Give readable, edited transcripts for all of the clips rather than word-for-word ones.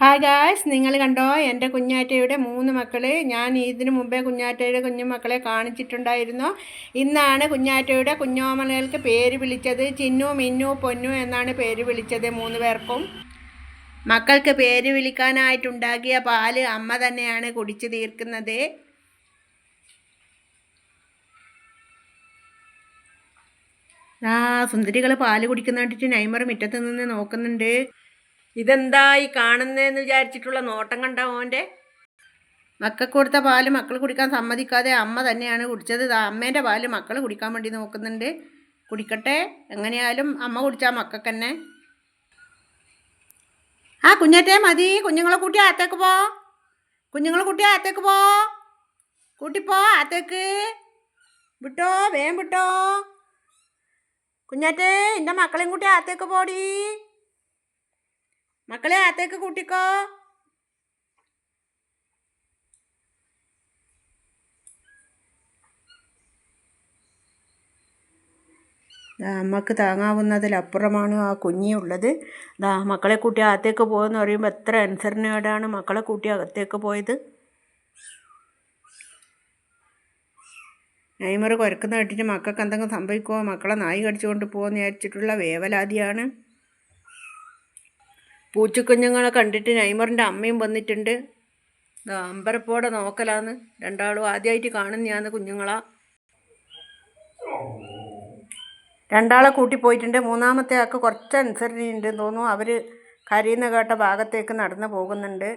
Hi guys, നിങ്ങൾ കണ്ടോ എൻ്റെ കുഞ്ഞാറ്റയുടെ 3 മക്കൾ? ഞാൻ ഇതിനു മുമ്പേ കുഞ്ഞാറ്റയുടെ കുഞ്ഞുമക്കളെ കാണിച്ചിട്ടുണ്ടായിരുന്നു. ഇന്നാണ് കുഞ്ഞാറ്റയുടെ കുഞ്ഞോമലകൾക്ക് പേര് വിളിച്ചത്. ചിന്നു, മിന്നു, പൊന്നു എന്നാണ് പേര് വിളിച്ചത് 3 പേർക്കും. മക്കൾക്ക് പേര് വിളിക്കാനായിട്ടുണ്ടാക്കിയ പാല് അമ്മ തന്നെയാണ് കുടിച്ചു തീർക്കുന്നത്. സുന്ദരികൾ പാല് കുടിക്കുന്ന കണ്ടിട്ട് നൈമർ മുറ്റത്ത് നിന്ന് നോക്കുന്നുണ്ട്. ഇതെന്താ ഈ കാണുന്നതെന്ന് വിചാരിച്ചിട്ടുള്ള നോട്ടം കണ്ട ഓൻ്റെ. മക്കൾക്ക് കൊടുത്ത പാല് മക്കൾ കുടിക്കാൻ സമ്മതിക്കാതെ അമ്മ തന്നെയാണ് കുടിച്ചത്. അമ്മേൻ്റെ പാല് മക്കൾ കുടിക്കാൻ വേണ്ടി നോക്കുന്നുണ്ട്. കുടിക്കട്ടെ, എങ്ങനെയായാലും അമ്മ കുടിച്ചാൽ മക്കൾക്ക് തന്നെ. കുഞ്ഞാറ്റേ മതി, കുഞ്ഞുങ്ങളെ കൂട്ടി അകത്തേക്ക് പോ. കുഞ്ഞുങ്ങളെ കൂട്ടി അകത്തേക്ക് പോ. കൂട്ടിപ്പോ അകത്തേക്ക്. വിട്ടോ, വേഗം വിട്ടോ. കുഞ്ഞാറ്റേ, എൻ്റെ മക്കളെയും കൂട്ടി അകത്തേക്ക് പോടി. മക്കളെ അകത്തേക്ക് കൂട്ടിക്കോ. അമ്മക്ക് താങ്ങാവുന്നതിലപ്പുറമാണ് ആ കുഞ്ഞിയുള്ളത്. മക്കളെ കൂട്ടി അകത്തേക്ക് പോകുമെന്ന് പറയുമ്പോൾ എത്ര അനുസരണയോടാണ് മക്കളെ കൂട്ടി അകത്തേക്ക് പോയത്. നൈമർ കുരക്കുന്ന കേട്ടിട്ട് മക്കൾക്ക് എന്തെങ്കിലും സംഭവിക്കുമോ, മക്കളെ നായി കടിച്ചുകൊണ്ട് പോകുമെന്ന് വിചാരിച്ചിട്ടുള്ള വേവലാതിയാണ്. പൂച്ചക്കുഞ്ഞുങ്ങളെ കണ്ടിട്ട് നൈമറിൻ്റെ അമ്മയും വന്നിട്ടുണ്ട്. അമ്പരപ്പോടെ നോക്കലാന്ന്. രണ്ടാളും ആദ്യമായിട്ട് കാണുന്നതാണ് കുഞ്ഞുങ്ങളാ. രണ്ടാളെ കൂട്ടിപ്പോയിട്ടുണ്ട്. മൂന്നാമത്തെ ആൾക്ക് കുറച്ച് അനുസരണയുണ്ട് തോന്നുന്നു. അവർ കരയുന്ന കേട്ട ഭാഗത്തേക്ക് നടന്നു പോകുന്നുണ്ട്.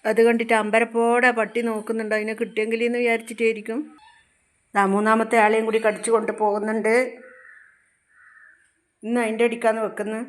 അത് കണ്ടിട്ട് അമ്പരപ്പോടെ പട്ടി നോക്കുന്നുണ്ട്, അതിനെ കിട്ടിയെങ്കിലെന്ന് വിചാരിച്ചിട്ടായിരിക്കും. മൂന്നാമത്തെ ആളെയും കൂടി കടിച്ചു കൊണ്ട് പോകുന്നുണ്ട്. ഇന്ന് അതിൻ്റെ അടിക്കാന്ന് വെക്കുന്നു.